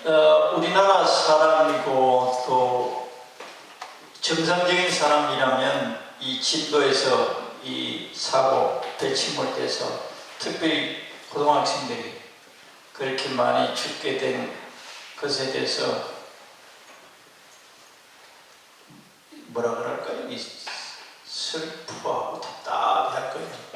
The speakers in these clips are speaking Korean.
우리나라 사람이고 또 정상적인 사람이라면 이 진도에서 이 사고 배치몰돼서 특별히 고등학생들이 그렇게 많이 죽게 된 것에 대해서 뭐라 그럴까요? 슬프하고 답답할 거예요.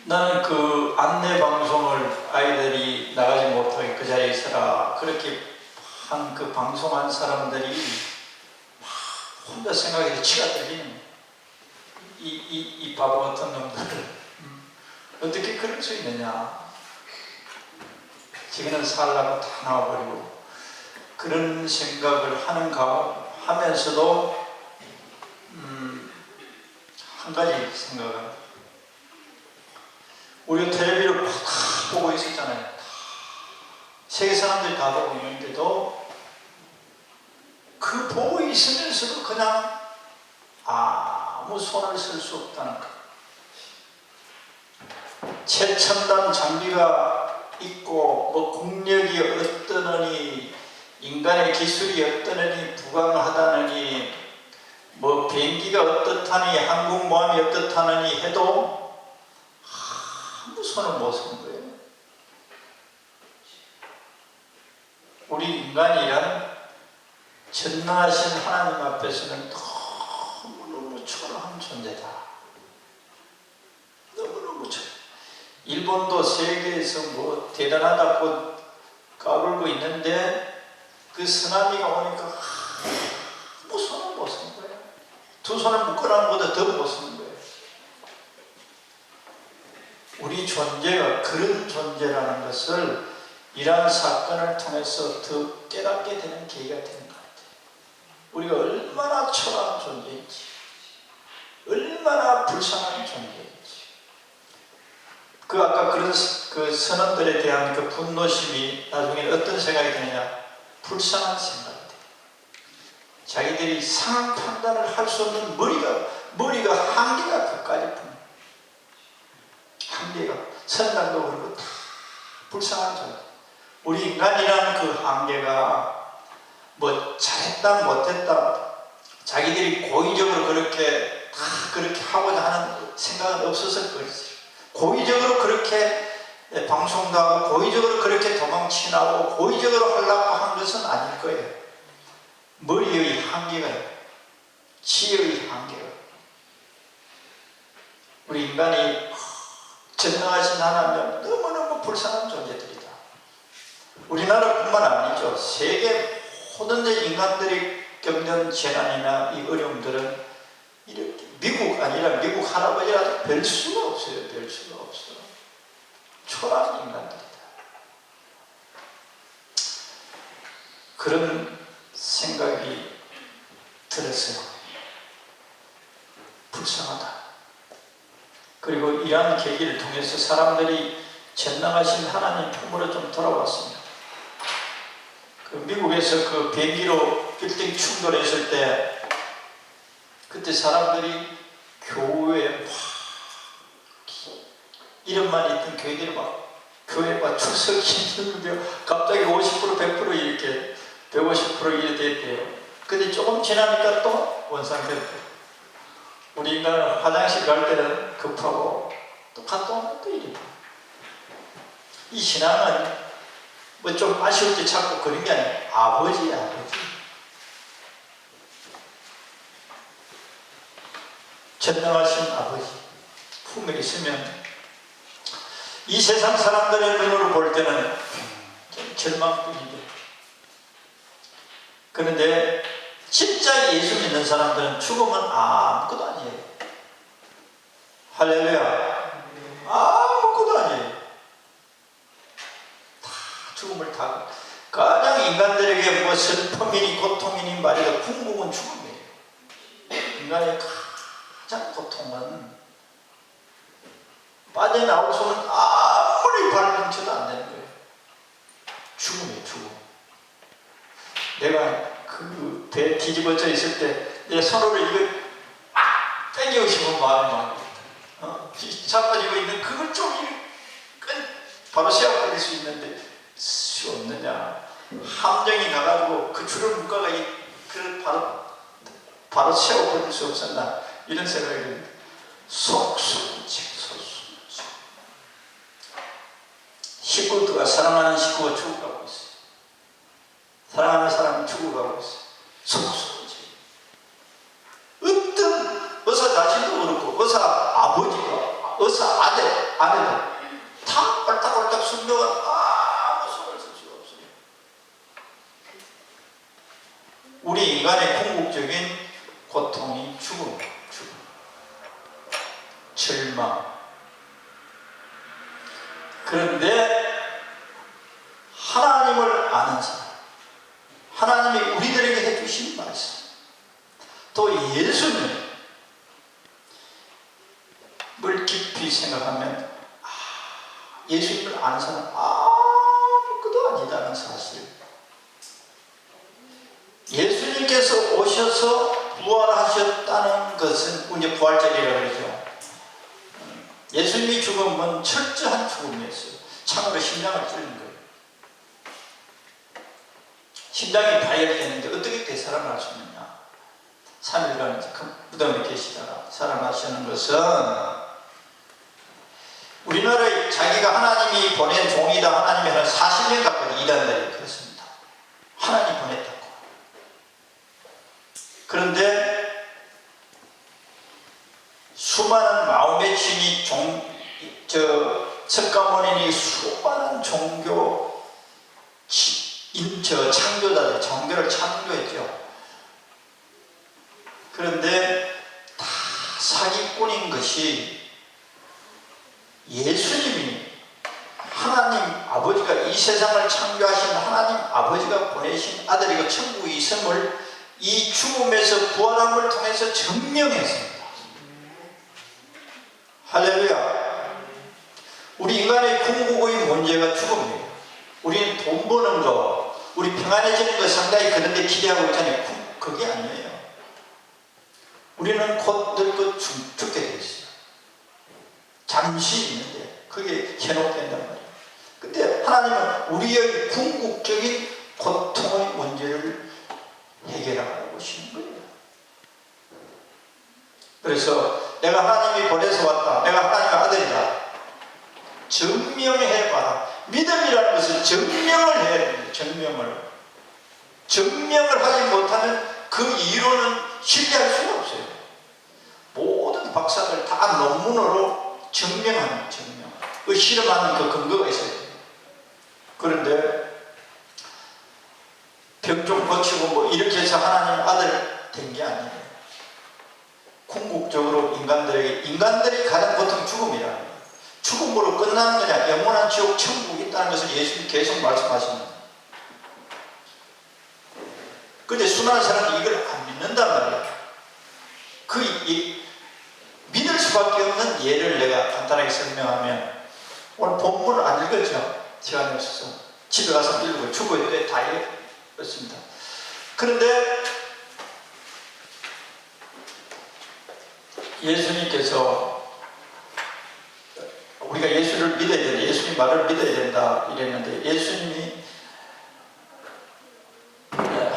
나는 그 안내 방송을 아이들이 나가지 못하게 그 자리에 있어라 그렇게 한 그 방송한 사람들이 막 혼자 생각해서 치가 떨리는 이 바보 같은 놈들을 어떻게 그럴 수 있느냐. 지금은 살라고 다 나와버리고 그런 생각을 하면서도 한 가지 생각은 우리가 텔레비를 다 보고 있었잖아요. 세계 사람들이 다 보고 있는데도 그 보고 있으면서도 그냥 아무 손을 쓸 수 없다는 것. 최첨단 장비가 있고 뭐 국력이 어떠느니 인간의 기술이 어떠느니 부강하다느니 뭐 비행기가 어떻다니 항공모함이 어떻다느니 해도 아무 손을 못 쓴 거예요. 우리 인간이란 전능하신 하나님 앞에서는 너무너무 초라한 존재다. 너무너무 초라. 일본도 세계에서 뭐 대단하다고 까불고 있는데 그 쓰나미가 오니까 아무 손을 못 쓴 거예요. 두 손을 묶어놓은 것보다 더 못 쓰는 거예요. 우리 존재가 그런 존재라는 것을 이러한 사건을 통해서 더 깨닫게 되는 계기가 되는 것 같아요. 우리가 얼마나 초라한 존재인지, 얼마나 불쌍한 존재인지. 그 아까 그런 그 선원들에 대한 그 분노심이 나중에 어떤 생각이 드느냐? 불쌍한 생각이 돼요. 자기들이 상황 판단을 할 수 없는 머리가 한계가 그까지 분. 한계가 선장도 그렇고 다 불쌍한 존재. 우리 인간이라는 그 한계가 뭐 잘했다 못했다 자기들이 고의적으로 그렇게 다 그렇게 하고자 하는 생각은 없어서 그렇지. 고의적으로 그렇게 방송도 하고 고의적으로 그렇게 도망치나고 고의적으로 하려고 한 것은 아닐 거예요. 머리의 한계가 지혜의 한계가 우리 인간이 전능하신 하나님 너무너무 불쌍한 존재들이다. 우리나라뿐만 아니죠. 세계 모든 인간들이 겪는 재난이나 이 어려움들은 이렇게 미국 아니라 미국 할아버지라도 별 수가 없어요. 별 수가 없어. 초라한 인간들이다. 그런 생각이 들었어요. 불쌍하다. 그리고 이러한 계기를 통해서 사람들이 전능하신 하나님 품으로 좀 돌아왔습니다. 그 미국에서 그 비행기로 빌딩 충돌했을 때 그때 사람들이 교회에 막 이름만 있던 교회들이 막 교회에 막 출석했는데 갑자기 50% 100% 이렇게 150% 이렇게 됐대요. 근데 조금 지나니까 또 원상태였대요. 우리 인간은 화장실 갈 때는 급하고 또 갔다 오면 또 이래. 이 신앙은 뭐 좀 아쉬울 때 자꾸 그런 게 아니에요. 아버지야, 아버지. 전능하신 아버지 품에 있으면 이 세상 사람들의 눈으로 볼 때는 좀 절망뿐이죠. 그런데 진짜 예수 믿는 사람들은 죽으면 아무것도 아니에요. 할렐루야. 아무것도 아니에요. 다 죽음을 타고 가장 인간들에게 뭐 슬픔이니 고통이니 말이다 궁극은 죽음이에요. 인간의 가장 고통은 빠져나올 수는 아무리 발명쳐도 안 되는 거예요. 죽음이에요. 죽음. 내가 그 배 뒤집어져 있을 때 내 손으로 이거 당기고 싶은 마음이 막 자빠지고 있는 그걸 좀 바로 세워버릴 수 있는데 수 없는 없었느냐? 함정이 가가지고 그 줄을 묶어가 바로 세워버릴 수 없었나? 이런 생각이 듭니다. 속수무책. 식구가 사랑하는 식구가 죽어가고 있어요. 사랑하는 사람이 죽어가고 있어요. 속수무책. 어떤 의사 자신도 그렇고 의사 아버지가 의사 아내도 다 꼴딱꼴딱 순명한 아무 소리를 쓸 수가 없어요. 우리 인간의 궁극적인 고통이 죽음, 절망. 그런데 하나님을 아는 사람, 하나님이 우리들에게 해주신 말씀, 또 예수님을 깊이 생각하면 예수님을 아는 사람 아무것도 아니다는 사실. 예수님께서 오셔서 부활하셨다는 것은 이제 부활절이라고 그러죠. 예수님이 죽음은 철저한 죽음이었어요. 창으로 심장을 찌르는 거예요. 심장이 파열되는데 어떻게 되살아날 수 있느냐? 3일간 그 무덤에 계시다가 살아나시는 것은 우리나라에 자기가 하나님이 보낸 종이다, 하나님이 한 40년 가까이 일한다 그랬습니다. 하나님 보냈다고. 그런데 수많은 마호메친이 석가모니니 수많은 종교 창조자들 종교를 창조했죠. 그런데 다 사기꾼인 것이 예수님이 하나님 아버지가 이 세상을 창조하신 하나님 아버지가 보내신 아들이고 천국에 있음을 이 죽음에서 부활함을 통해서 증명했습니다. 할렐루야. 우리 인간의 궁극의 문제가 죽음이에요. 우리는 돈 버는 거, 우리 평안해지는 거 상당히 그런 데 기대하고 있잖아요. 그게 아니에요. 우리는 곧 늙고 죽게 돼 있어요. 잠시 있는데 그게 현혹된단 말이에요. 근데 하나님은 우리의 궁극적인 고통의 문제를 해결하고 오시는 거예요. 그래서 내가 하나님이 보내서 왔다, 내가 하나님의 아들이다, 증명해봐라. 믿음이라는 것은 증명을 해야 됩니다. 증명을 하지 못하면 그 이론은 신뢰할 수가 없어요. 모든 박사들 다 논문으로 증명. 그 실험하는 그 근거가 있어요. 그런데 병 좀 고치고 뭐 이렇게 해서 하나님 아들 된 게 아니에요. 궁극적으로 인간들이 가장 보통 죽음이라는 거예요. 죽음으로 끝나는 거냐, 영원한 지옥, 천국이 있다는 것을 예수님이 계속 말씀하십니다. 그런데 수많은 사람들이 이걸 안 믿는단 말이에요. 믿을 수밖에 없는 예를 내가 간단하게 설명하면, 오늘 본문을 안 읽었죠? 시간이 없어서 집에 가서 읽고 죽어야 돼, 다 읽었습니다. 그런데 예수님께서 우리가 예수를 믿어야 된다, 예수님 말을 믿어야 된다 이랬는데, 예수님이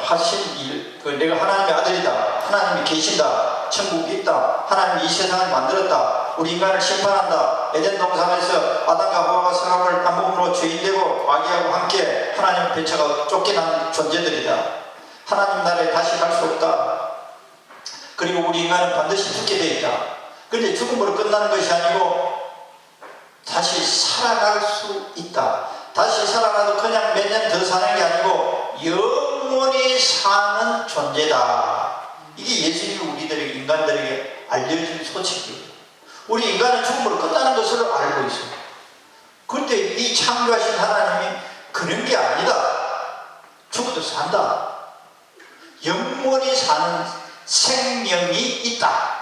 하신 일, 내가 하나님의 아들이다, 하나님이 계신다, 천국이 있다, 하나님이 이 세상을 만들었다, 우리 인간을 심판한다, 에덴 동산에서 아담과 하와가 성함을 딴몸으로 죄인되고 마귀하고 함께 하나님 배척하고 쫓겨난 존재들이다, 하나님 나라에 다시 갈 수 없다, 그리고 우리 인간은 반드시 죽게 되어 있다. 그런데 죽음으로 끝나는 것이 아니고 다시 살아갈 수 있다. 다시 살아나도 그냥 몇 년 더 사는 게 아니고 영원히 사는 존재다. 이게 예수님이 우리들에게, 인간들에게 알려준 소식이에요. 우리 인간은 죽음으로 끝나는 것을 알고 있어요. 그런데 이 창조하신 하나님이 그런 게 아니다. 죽어도 산다. 영원히 사는 생명이 있다.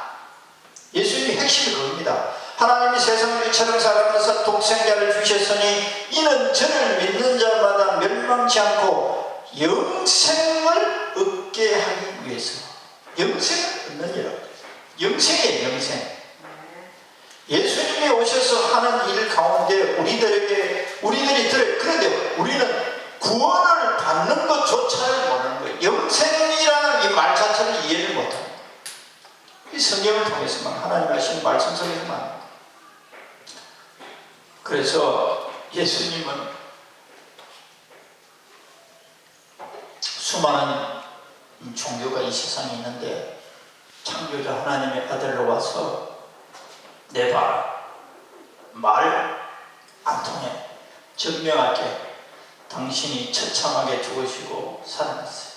예수님의 핵심이 그겁니다. 하나님이 세상을 이처럼 사랑하사 독생자를 주셨으니 이는 저를 믿는 자마다 멸망치 않고 영생을 얻게 하기 위해서. 영생을 얻느니라. 영생이에요, 영생. 예수님이 오셔서 하는 일 가운데 우리들이 들어요. 그런데 우리는 구원을 받는 것조차를 모르는 거예요. 영생이라는 이 말 자체를 이해를 못합니다. 이 성경을 통해서만, 하나님 하시는 말씀 속에서만. 그래서 예수님은 수많은 종교가 이 세상에 있는데 창조자 하나님의 아들로 와서 내 봐라, 말 안 통해, 증명할게, 당신이 처참하게 죽으시고 살아났어요.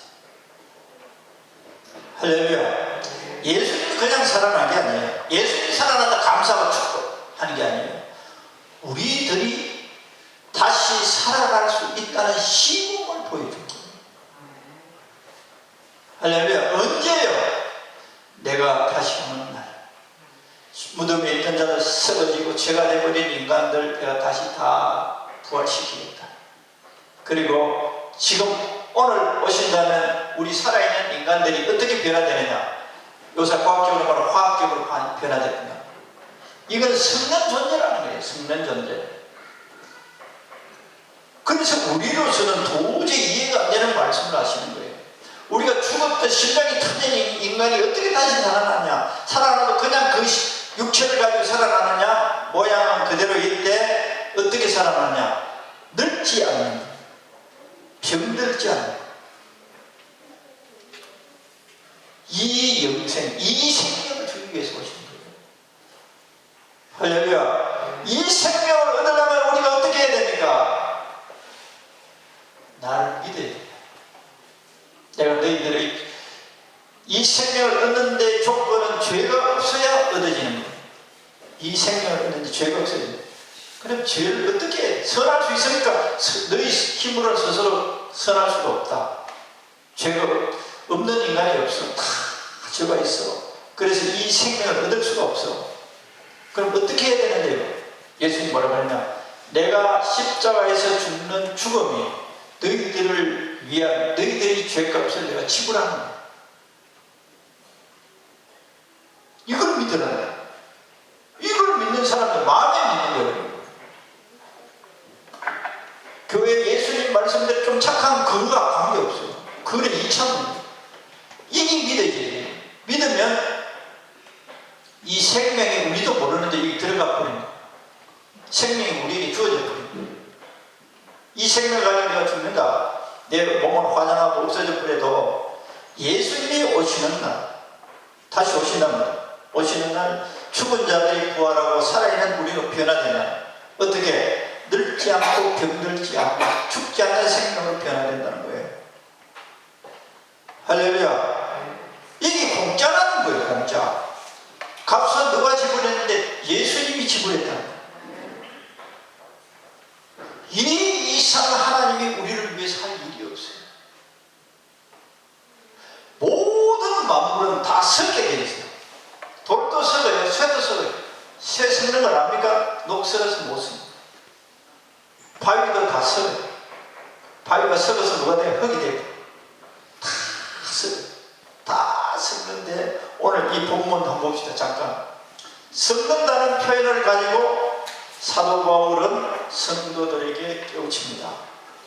할렐루야. 예수님이 그냥 살아난 게 아니에요. 예수님이 살아났다 감사하고 축복하는 게 아니에요. 우리들이 다시 살아갈 수 있다는 시범을 보여준 거예요. 할렐루야. 언제요? 내가 다시 오는 날, 무덤에 있던 자들 썩어지고 죄가 되어버린 인간들 내가 다시 다 부활시키겠다. 그리고 지금 오늘 오신다면 우리 살아있는 인간들이 어떻게 변화되느냐? 요새 과학적으로 말하면 화학적으로 변화되느냐? 이건 성령 존재라는 거예요. 성령 존재. 그래서 우리로서는 도저히 이해가 안 되는 말씀을 하시는 거예요. 우리가 죽었던 심장이 터진 인간이 어떻게 다시 살아나냐? 살아나도 그냥 그 육체를 가지고 살아나느냐? 모양은 그대로 있대. 어떻게 살아나냐? 늙지 않는, 병들지 않는 이 영생, 이 생명을 주기 위해서 오신 거예요. 할렐루야. 이 생명을 얻으려면 우리가 어떻게 해야 됩니까? 나를 믿어야 됩니다. 내가 너희들의 이 생명을 얻는 데 조건은 죄가 없어야 얻어지는 거예요. 이 생명을 얻는 데 죄가 없어야 돼요. 그럼 죄를 어떻게 해? 선할 수 있으니까 너희 힘으로 스스로 선할 수가 없다. 죄가 없는 인간이 없어. 다 죄가 있어. 그래서 이 생명을 얻을 수가 없어. 그럼 어떻게 해야 되는데요? 예수님 뭐라고 하냐? 내가 십자가에서 죽는 죽음이 너희들을 위한, 너희들의 죄값을 내가 지불하는 거야. 이걸 믿으라. 이걸 믿는 사람들 마음에 믿는 거예요. 교회 예수님 말씀대로 좀 착한 그가 관계없어요. 그래 2차원. 이게 믿어야지. 믿으면 이 생명이 우리도 모르는데 여기 들어가 버린 거예요. 생명이 우리에게 주어져 버린 거예요. 이 생명을 가지고 내가 죽는다. 내 몸은 화장하고 없어져 버려도 예수님이 오시는 날, 다시 오신답니다. 오시는 날 죽은 자들이 부활하고 살아있는 우리로 변화되나? 어떻게? 늙지 않고 병들지 않고 죽지 않는 생명으로 변화된다는 거예요. 할렐루야. 이게 공짜라는 거예요. 공짜. 값은 누가 지불했는데 예수님이 지불했다는 거예요. 이 이상 하나님이 우리를 위해서 할 일이 없어요. 모든 만물은 다 썩게 되어 있어요. 돌도 썩어요. 쇠도 썩어요. 쇠 썩는 걸 압니까? 녹슬어서 못 씁니다. 바위도 다 썩어요. 바위가 썩어서 누가 돼요? 흙이 돼요. 다 썩어요. 다 썩는데 오늘 이 본문 한번 봅시다. 잠깐. 썩는다는 표현을 가지고 사도 바울은 성도들에게 깨우칩니다.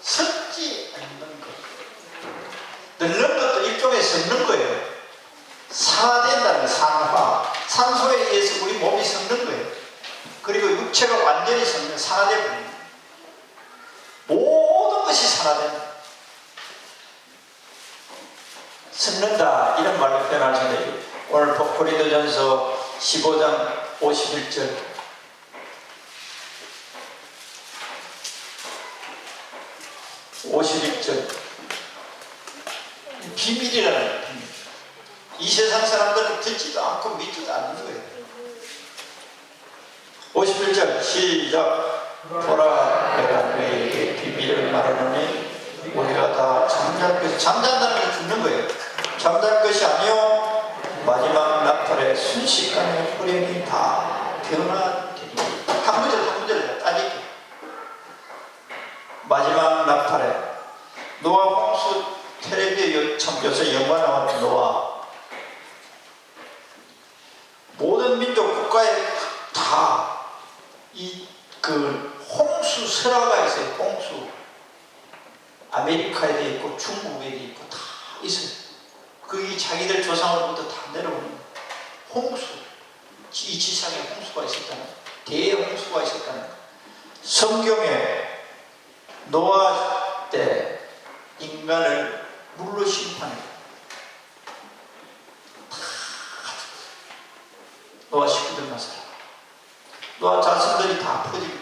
썩지 않는 것. 늙는 것도 일종의 썩는 거예요. 산화된다는 거, 산화. 산소에 의해서 우리 몸이 썩는 거예요. 그리고 육체가 완전히 썩는, 산화되어 버립니다. 모든 것이 산화된다. 썩는다 이런 말로 표현하시는데 오늘 고린도전서 15장 51절 비밀이라는 거예요. 비밀. 이 세상 사람들은 듣지도 않고 믿지도 않는 거예요. 51절 시작. 보라 내가 너희에게 비밀을 말하노니 우리가 다 잠잘 것이, 잠잔다는 건 죽는 거예요. 잠잘 것이 아니요 마지막 나팔에 순식간에 호련이 다 변화되니. 한 구절 따질게요. 마지막 나팔에 노아 홍수 텔레비에 참 요새 영화 나왔던 노아, 모든 민족 국가에 다 이 그 홍수 설화가 있어요. 홍수 아메리카에 돼 있고 중국에 돼 있고 다 있어요. 그게 자기들 조상으로부터 다 내려오는 거예요. 홍수, 이 지상에 홍수가 있었다는 거예요. 대홍수가 있었다는 거예요. 성경에 노아 때 인간을 물로 심판해요. 노아 식구들만 살아. 노아 자손들이 다 퍼지고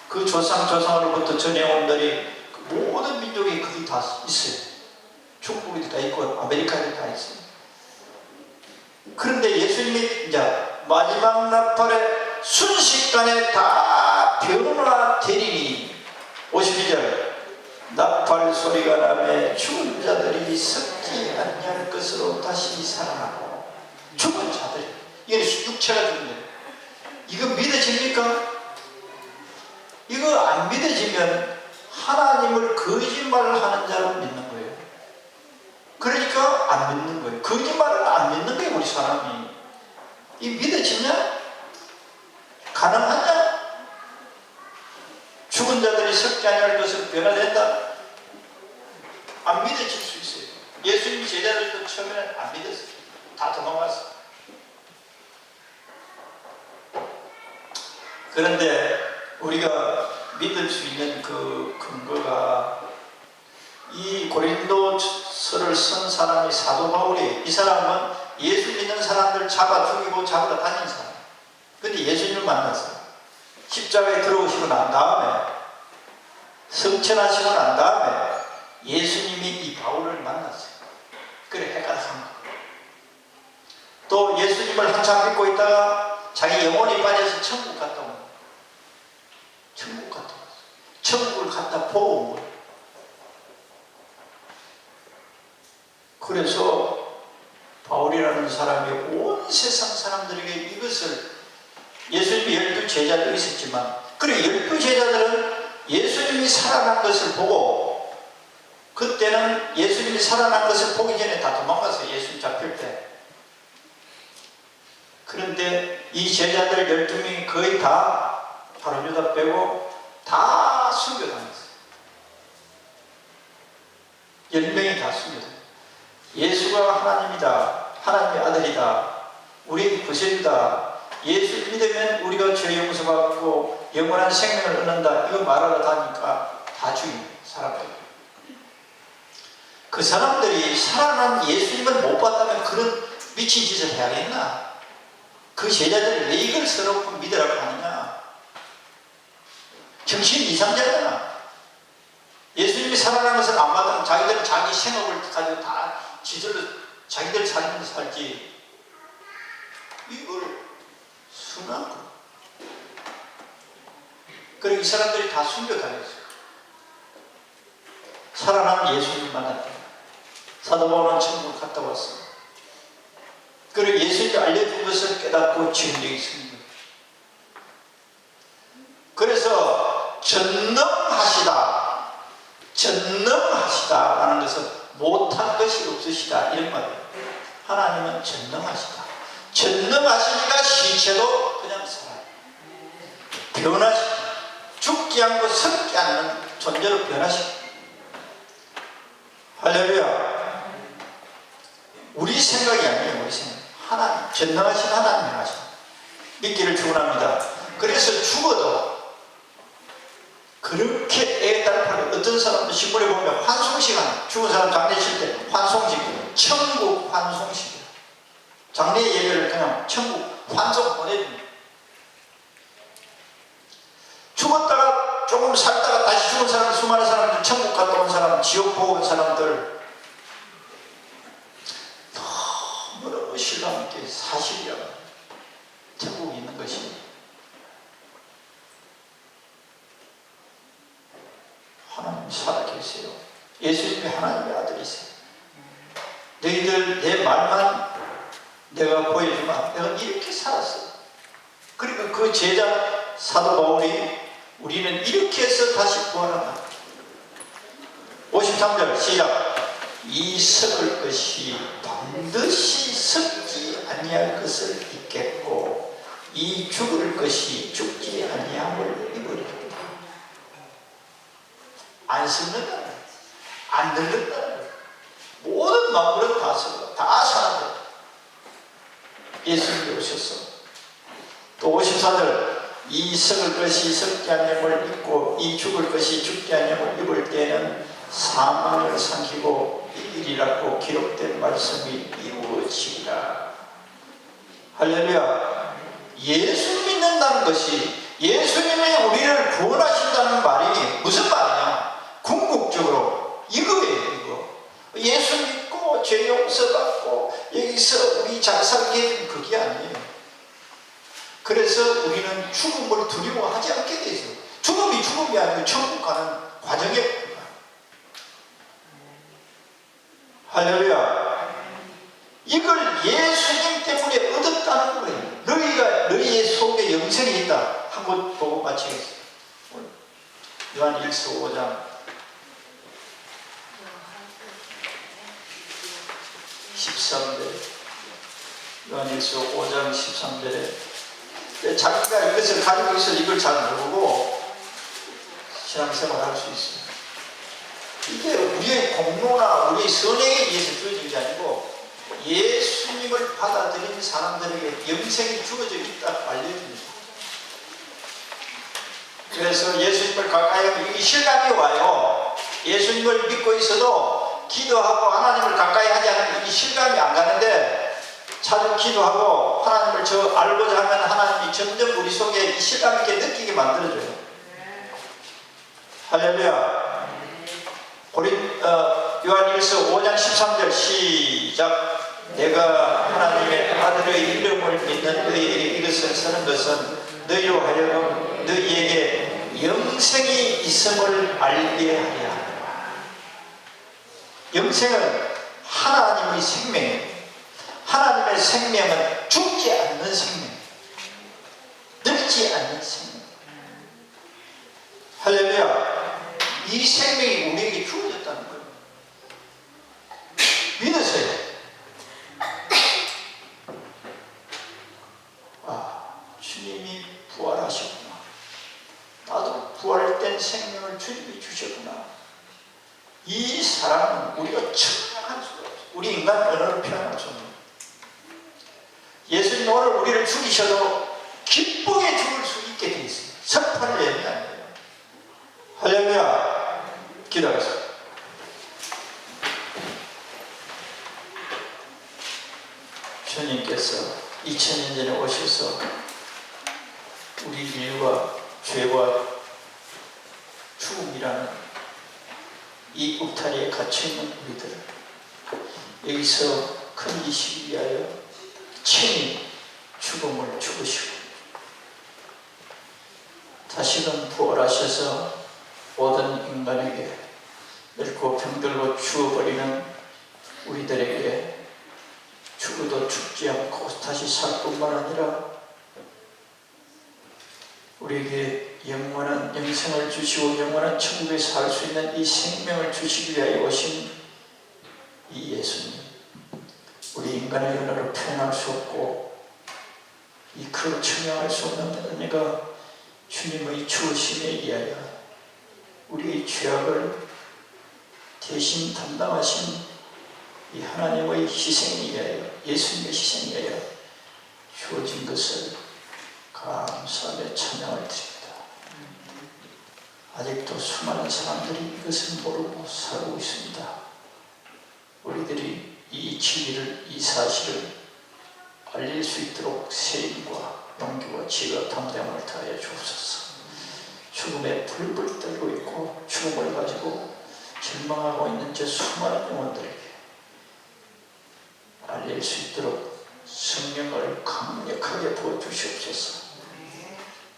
그 조상으로부터 전해온들이 그 모든 민족이 거기 다 있어요. 중국에도 다 있고 아메리카에도 다 있어요. 그런데 예수님이 이제 마지막 나팔에 순식간에 다 변화되리니 52절 나팔 소리가 나매 죽은 자들이 썩지 아니할 것으로 다시 살아나고 죽은 자들이 이게 육체가 죽은 거예요. 이거 믿어집니까? 이거 안 믿어지면 하나님을 거짓말을 하는 자로 믿는 거예요. 그러니까 안 믿는 거예요. 거짓말을 안 믿는 거예요. 우리 사람이. 이 믿어지냐? 가능하냐? 죽은 자들이 썩지 아니할 것으로 변화된다? 안 믿어질 수 있어요. 예수님 제자들도 처음에는 안 믿었어요. 다 도망갔어요. 그런데 우리가 믿을 수 있는 그 근거가 이 고린도서를 쓴 사람이 사도 바울이에요. 이 사람은 예수 믿는 사람들 잡아 죽이고 잡으러 다닌 사람. 근데 예수님을 만났어요. 십자가에 들어오시고 난 다음에 성천하시고 난 다음에 예수님이 이 바울을 만났어요. 그래 해가 산 거예요. 또 예수님을 한참 믿고 있다가 자기 영혼이 빠져서 천국 갔다 온 거예요. 천국 갔다 왔어요. 천국을 갔다 보고 온 거예요. 그래서 바울이라는 사람이 온 세상 사람들에게 이것을 예수님이 12제자도 있었지만 그래 12제자들은 예수님이 살아난 것을 보고 그때는 예수님이 살아난 것을 보기 전에 다 도망갔어요. 예수님 잡힐 때. 그런데 이 제자들 12명이 거의 다 바로 유다 빼고 다 순교당했어요. 10명이 다 순교당했어요. 예수가 하나님이다. 하나님의 아들이다. 우리 구세주다. 예수 믿으면 우리가 죄 용서받고 영원한 생명을 얻는다. 이거 말하러 다니까 다 죽인 사람들. 그 사람들이 살아난 예수님을 못 봤다면 그런 미친 짓을 해야겠나? 그 제자들이 왜 이걸 서럽고 믿으라고 하느냐? 정신 이상자잖아. 예수님이 살아난 것을 안 받으면 자기들은 자기 생업을 가지고 다 지들로 자기들 살면서 살지. 이걸 순한 거. 그리고 이 사람들이 다 순교당했어요. 살아난 예수님 만났다. 사도 바울은 천국을 갔다 왔어. 그리고 예수님이 알려준 것을 깨닫고 증명이 있습니다. 그래서 전능하시다. 전능하시다라는 것은 못한 것이 없으시다. 이런 말이에요. 하나님은 전능하시다. 전능하시니까 시체도 그냥 살아요. 변하시다. 죽지 않고 썩지 않는 존재로 변하시다. 할렐루야. 우리 생각이 아니에요. 우리 생각. 하나님, 전능하신 하나님이 하시다. 믿기를 축원합니다. 그래서 죽어도 그렇게 애달파게 어떤 사람도 신문에 보면 환송시간, 죽은 사람 장례 칠 때 환송식, 천국 환송식. 장례 예배를 그냥 천국 환송 보내줍니다. 죽었다가 조금 살다가 다시 죽은 사람, 수많은 사람들, 천국 갔다 온 사람, 지옥 보고 온 사람들 너무너무 신랑 있게 사실이야. 천국이 있는 것이. 하나님 살아계세요. 예수님이 하나님의 아들이세요. 너희들 내 말만 내가 보여주마. 내가 이렇게 살았어. 그리고 그 제자 사도 바울이 우리는 이렇게 해서 다시 부활한다. 53절 시작. 이 썩을 것이 반드시 썩지 아니할 것을 입겠고 이 죽을 것이 죽지 아니함을 입으리라. 안 썩는다. 안 늙었다는 거예요. 모든 만물은 다 썩어. 다 사라져. 예수님이 오셨어. 또 54절, 이 썩을 것이 썩지 않음을 입고 이 죽을 것이 죽지 않음을 입을 때에는 사망을 삼키고 이리라고 기록된 말씀이 이루어지리라. 할렐루야. 예수 믿는다는 것이, 예수님이 우리를 구원하신다는 말이 무슨 말이냐? 궁극적으로 이거예요. 이거. 예수 믿고 죄 용서받고 여기서 우리 잘 살게, 그게 아니에요. 그래서 우리는 죽음을 두려워하지 않게 돼 있어요. 죽음이 죽음이 아니고 천국 가는 과정에. 할렐루야. 이걸 예수님 때문에 얻었다는 거예요. 너희가 너희의 속에 영생이 있다. 한번 보고 마치겠습니다. 요한일서 5장 13절. 요한일서 5장 13절에 자기가 이것을 가지고 있어 이걸 잘 모르고 신앙생활 할 수 있어요. 이게 우리의 공로나 우리의 선행에 의해서 주어진 게 아니고 예수님을 받아들인 사람들에게 영생이 주어져 있다 알려줍니다. 그래서 예수님을 가까이 하면 이게 실감이 와요. 예수님을 믿고 있어도 기도하고 하나님을 가까이 하지 않으면 이 실감이 안 가는데, 자주 기도하고 하나님을 저 알고자 하면 하나님이 점점 우리 속에 이 실감 있게 느끼게 만들어줘요. 할렐루야. 요한일서 5장 13절 시작. 내가 하나님의 아들의 이름을 믿는 너희에게 이것을 쓰는 것은 너희로 하여금 너희에게 영생이 있음을 알게 하려 하노라. 영생은 하나님의 생명이에요. 하나님의 생명은 죽지 않는 생명, 늙지 않는 생명. 할렐루야. 이 생명이 우리에게 주어졌다는 거예요. 믿으세요. 주님이 부활하셨구나. 나도 부활된 생명을 주님이 주셨구나. 이 사랑은 우리가 측량할 수가 없어요. 우리 인간 언어로 표현할 수 없는. 예수님 오늘 우리를 죽이셔도 기쁘게 죽을 수 있게 되어 있어요. 석판을 내면 안 돼요. 할렐루야. 기도하겠습니다. 주님께서 2000년 전에 오셔서 우리 인류가 죄와 죽음이라는 이 울타리에 갇혀있는 우리들을 여기서 건지시기 위하여 친히 죽음을 죽으시고 다시금 부활하셔서 모든 인간에게 늙고 병들고 죽어버리는 우리들에게 죽어도 죽지 않고 다시 살 뿐만 아니라 우리에게 영원한 영생을 주시고 영원한 천국에 살 수 있는 이 생명을 주시기 위하여 오신 이 예수님, 우리 인간의 언어로 표현할 수 없고 이 그 증명할 수 없는 은혜가 주님의 주으심에 의하여 우리의 죄악을 대신 담당하신 이 하나님의 희생에 의하여, 예수님의 희생에 의하여 주어진 것을 감사하며 찬양을 드립니다. 아직도 수많은 사람들이 이것을 모르고 살고 있습니다. 우리들이 이 진리를, 이 사실을 알릴 수 있도록 세임과 용기와 지혜와 담대함을 다하여 주옵소서. 죽음에 불불 떨고 있고 죽음을 가지고 절망하고 있는 저 수많은 영혼들에게 알릴 수 있도록 성령을 강력하게 부어주시옵소서.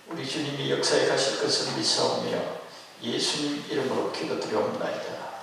우리 주님이 역사에 가실 것을 믿사오며 예수님 이름으로 기도드리옵나이다.